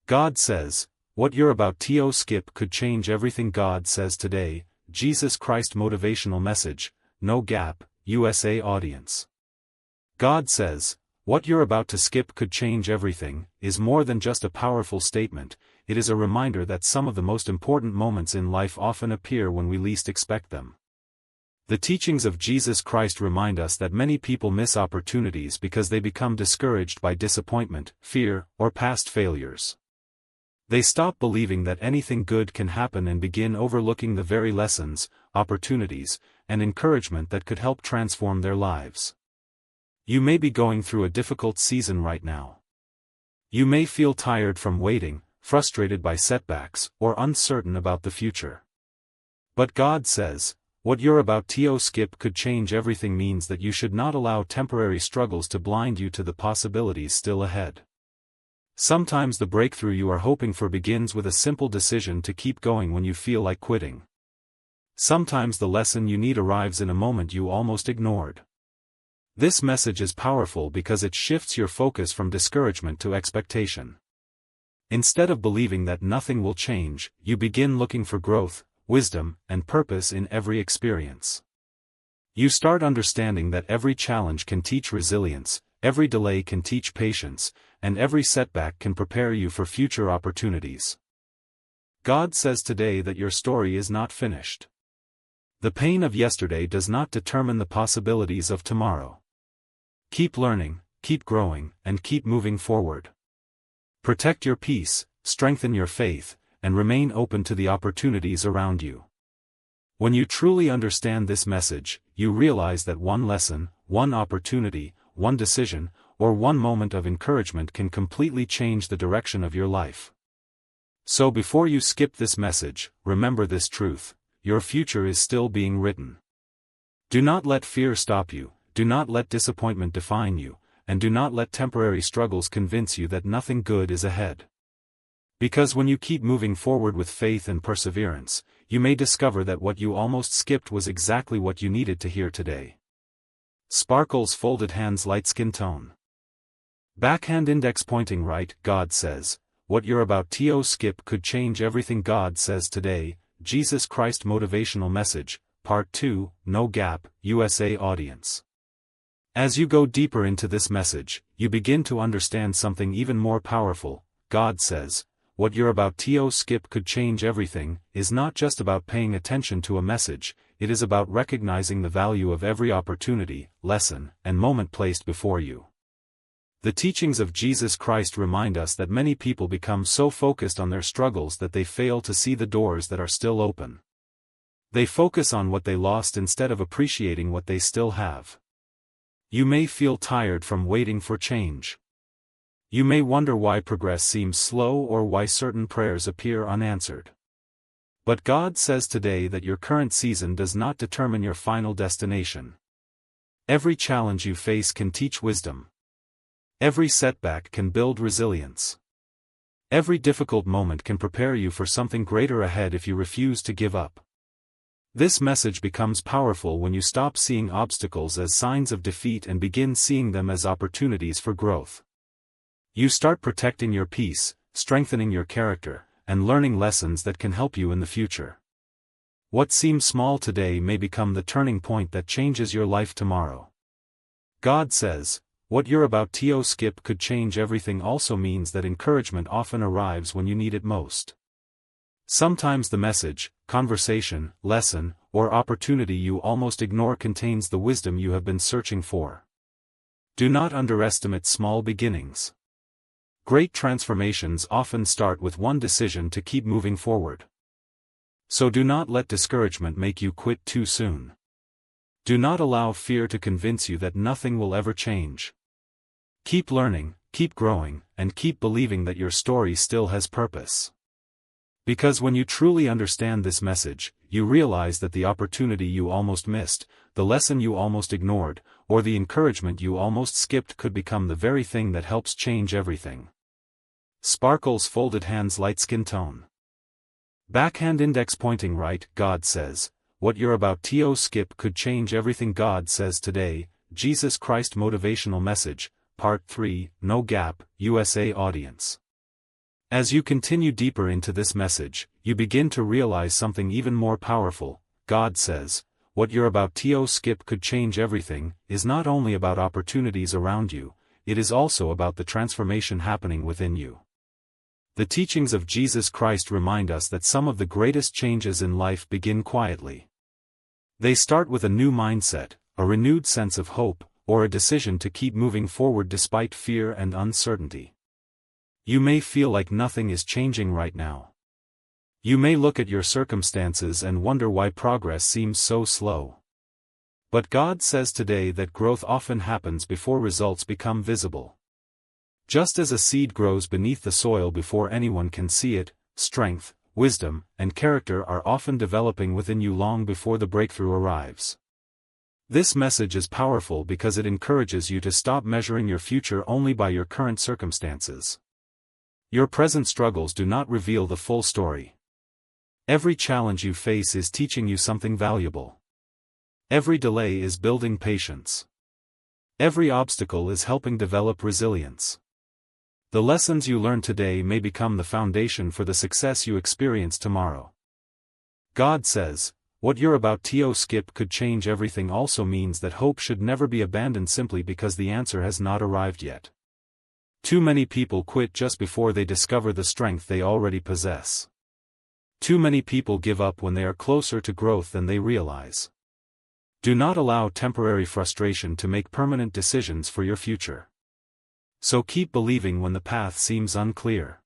God says, what you're about to skip could change everything. God says today, Jesus Christ motivational message, No Gap, USA audience. God says, what you're about to skip could change everything, is more than just a powerful statement. It is a reminder that some of the most important moments in life often appear when we least expect them. The teachings of Jesus Christ remind us that many people miss opportunities because they become discouraged by disappointment, fear, or past failures. They stop believing that anything good can happen and begin overlooking the very lessons, opportunities, and encouragement that could help transform their lives. You may be going through a difficult season right now. You may feel tired from waiting, frustrated by setbacks, or uncertain about the future. But God says, what you're about to skip could change everything means that you should not allow temporary struggles to blind you to the possibilities still ahead. Sometimes the breakthrough you are hoping for begins with a simple decision to keep going when you feel like quitting. Sometimes the lesson you need arrives in a moment you almost ignored. This message is powerful because it shifts your focus from discouragement to expectation. Instead of believing that nothing will change, you begin looking for growth, wisdom, and purpose in every experience. You start understanding that every challenge can teach resilience, every delay can teach patience, and every setback can prepare you for future opportunities. God says today that your story is not finished. The pain of yesterday does not determine the possibilities of tomorrow. Keep learning, keep growing, and keep moving forward. Protect your peace, strengthen your faith, and remain open to the opportunities around you. When you truly understand this message, you realize that one lesson, one opportunity, one decision, or one moment of encouragement can completely change the direction of your life. So before you skip this message, remember this truth: your future is still being written. Do not let fear stop you, do not let disappointment define you, and do not let temporary struggles convince you that nothing good is ahead. Because when you keep moving forward with faith and perseverance, you may discover that what you almost skipped was exactly what you needed to hear today. Sparkles folded hands light skin tone. Backhand index pointing right. God says, what you're about to skip could change everything. God says today, Jesus Christ motivational message, Part 2, No Gap, USA audience. As you go deeper into this message, you begin to understand something even more powerful. God says, what you're about to skip could change everything, is not just about paying attention to a message, it is about recognizing the value of every opportunity, lesson, and moment placed before you. The teachings of Jesus Christ remind us that many people become so focused on their struggles that they fail to see the doors that are still open. They focus on what they lost instead of appreciating what they still have. You may feel tired from waiting for change. You may wonder why progress seems slow or why certain prayers appear unanswered. But God says today that your current season does not determine your final destination. Every challenge you face can teach wisdom. Every setback can build resilience. Every difficult moment can prepare you for something greater ahead if you refuse to give up. This message becomes powerful when you stop seeing obstacles as signs of defeat and begin seeing them as opportunities for growth. You start protecting your peace, strengthening your character, and learning lessons that can help you in the future. What seems small today may become the turning point that changes your life tomorrow. God says, what you're about to skip could change everything also means that encouragement often arrives when you need it most. Sometimes the message, conversation, lesson, or opportunity you almost ignore contains the wisdom you have been searching for. Do not underestimate small beginnings. Great transformations often start with one decision to keep moving forward. So do not let discouragement make you quit too soon. Do not allow fear to convince you that nothing will ever change. Keep learning, keep growing, and keep believing that your story still has purpose. Because when you truly understand this message, you realize that the opportunity you almost missed, the lesson you almost ignored, or the encouragement you almost skipped could become the very thing that helps change everything. Sparkles folded hands light skin tone. Backhand index pointing right. God says, what you're about to skip could change everything. God says today, Jesus Christ motivational message, Part 3, No Gap, USA audience. As you continue deeper into this message, you begin to realize something even more powerful. God says, what you're about to skip could change everything, is not only about opportunities around you, it is also about the transformation happening within you. The teachings of Jesus Christ remind us that some of the greatest changes in life begin quietly. They start with a new mindset, a renewed sense of hope, or a decision to keep moving forward despite fear and uncertainty. You may feel like nothing is changing right now. You may look at your circumstances and wonder why progress seems so slow. But God says today that growth often happens before results become visible. Just as a seed grows beneath the soil before anyone can see it, strength, wisdom, and character are often developing within you long before the breakthrough arrives. This message is powerful because it encourages you to stop measuring your future only by your current circumstances. Your present struggles do not reveal the full story. Every challenge you face is teaching you something valuable. Every delay is building patience. Every obstacle is helping develop resilience. The lessons you learn today may become the foundation for the success you experience tomorrow. God says, what you're about to skip could change everything also means that hope should never be abandoned simply because the answer has not arrived yet. Too many people quit just before they discover the strength they already possess. Too many people give up when they are closer to growth than they realize. Do not allow temporary frustration to make permanent decisions for your future. So keep believing when the path seems unclear.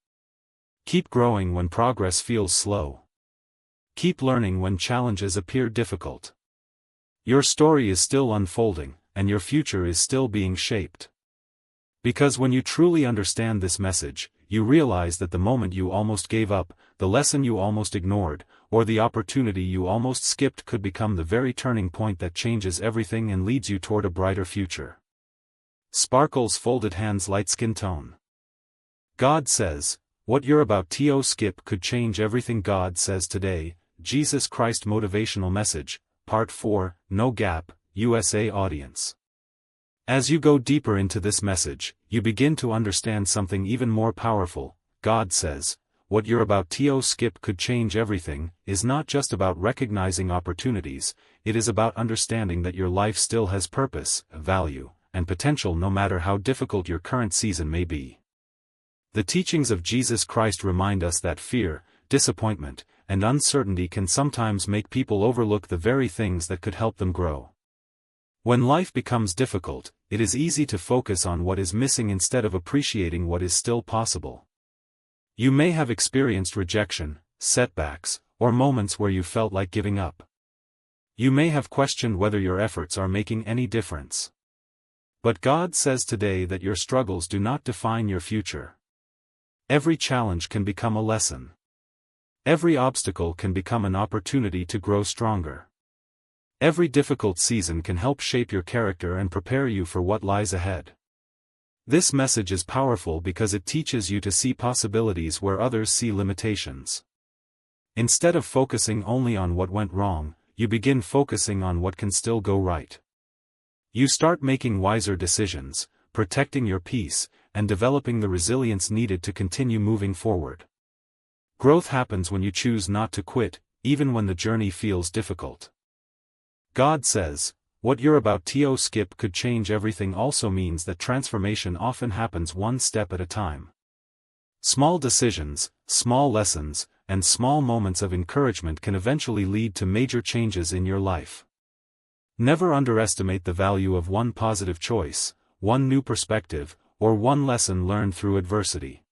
Keep growing when progress feels slow. Keep learning when challenges appear difficult. Your story is still unfolding, and your future is still being shaped. Because when you truly understand this message, you realize that the moment you almost gave up, the lesson you almost ignored, or the opportunity you almost skipped could become the very turning point that changes everything and leads you toward a brighter future. Sparkles folded hands light skin tone. God says, what you're about to skip could change everything. God says today, Jesus Christ Motivational Message, Part 4, No Gap, USA audience. As you go deeper into this message, you begin to understand something even more powerful. God says, what you're about to skip could change everything, is not just about recognizing opportunities, it is about understanding that your life still has purpose, value, and potential no matter how difficult your current season may be. The teachings of Jesus Christ remind us that fear, disappointment, and uncertainty can sometimes make people overlook the very things that could help them grow. When life becomes difficult, it is easy to focus on what is missing instead of appreciating what is still possible. You may have experienced rejection, setbacks, or moments where you felt like giving up. You may have questioned whether your efforts are making any difference. But God says today that your struggles do not define your future. Every challenge can become a lesson. Every obstacle can become an opportunity to grow stronger. Every difficult season can help shape your character and prepare you for what lies ahead. This message is powerful because it teaches you to see possibilities where others see limitations. Instead of focusing only on what went wrong, you begin focusing on what can still go right. You start making wiser decisions, protecting your peace, and developing the resilience needed to continue moving forward. Growth happens when you choose not to quit, even when the journey feels difficult. God says, what you're about to skip could change everything also means that transformation often happens one step at a time. Small decisions, small lessons, and small moments of encouragement can eventually lead to major changes in your life. Never underestimate the value of one positive choice, one new perspective, or one lesson learned through adversity.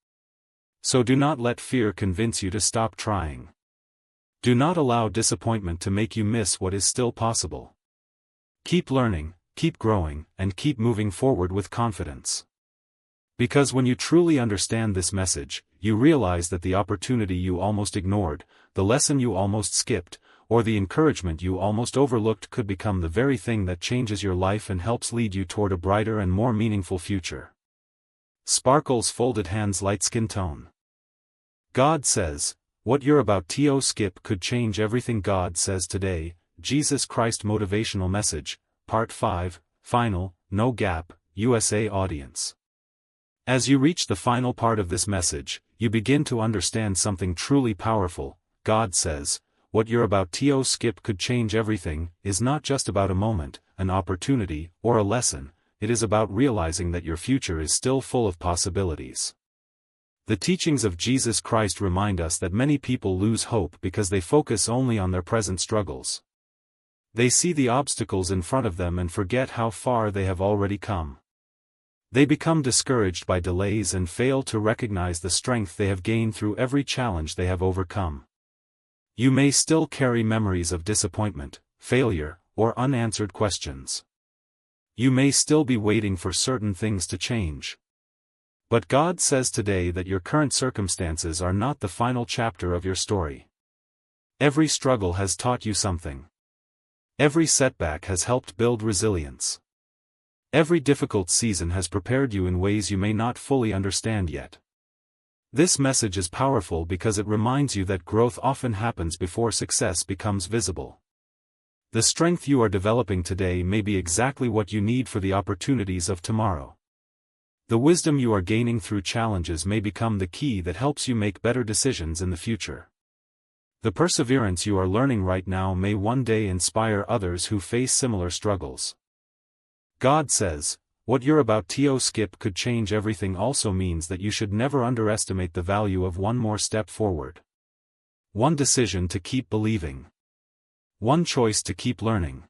So do not let fear convince you to stop trying. Do not allow disappointment to make you miss what is still possible. Keep learning, keep growing, and keep moving forward with confidence. Because when you truly understand this message, you realize that the opportunity you almost ignored, the lesson you almost skipped, or the encouragement you almost overlooked could become the very thing that changes your life and helps lead you toward a brighter and more meaningful future. Sparkles folded hands light skin tone. God says, what you're about to skip could change everything. God says today, Jesus Christ Motivational Message, Part 5, Final, No Gap, USA audience. As you reach the final part of this message, you begin to understand something truly powerful. God says, what you're about to skip could change everything, is not just about a moment, an opportunity, or a lesson. It is about realizing that your future is still full of possibilities. The teachings of Jesus Christ remind us that many people lose hope because they focus only on their present struggles. They see the obstacles in front of them and forget how far they have already come. They become discouraged by delays and fail to recognize the strength they have gained through every challenge they have overcome. You may still carry memories of disappointment, failure, or unanswered questions. You may still be waiting for certain things to change. But God says today that your current circumstances are not the final chapter of your story. Every struggle has taught you something. Every setback has helped build resilience. Every difficult season has prepared you in ways you may not fully understand yet. This message is powerful because it reminds you that growth often happens before success becomes visible. The strength you are developing today may be exactly what you need for the opportunities of tomorrow. The wisdom you are gaining through challenges may become the key that helps you make better decisions in the future. The perseverance you are learning right now may one day inspire others who face similar struggles. God says, what you're about to skip could change everything also means that you should never underestimate the value of one more step forward. One decision to keep believing. One choice to keep learning.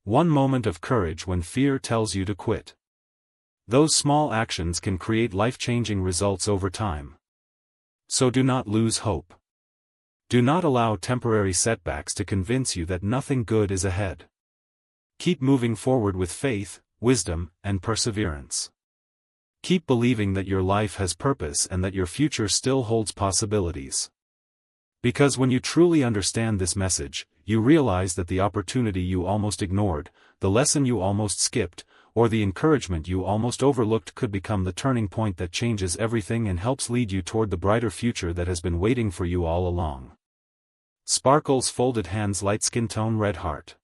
One moment of courage when fear tells you to quit. Those small actions can create life-changing results over time. So do not lose hope. Do not allow temporary setbacks to convince you that nothing good is ahead. Keep moving forward with faith, wisdom, and perseverance. Keep believing that your life has purpose and that your future still holds possibilities. Because when you truly understand this message, you realize that the opportunity you almost ignored, the lesson you almost skipped, or the encouragement you almost overlooked could become the turning point that changes everything and helps lead you toward the brighter future that has been waiting for you all along. Sparkles folded hands, light skin tone, red heart.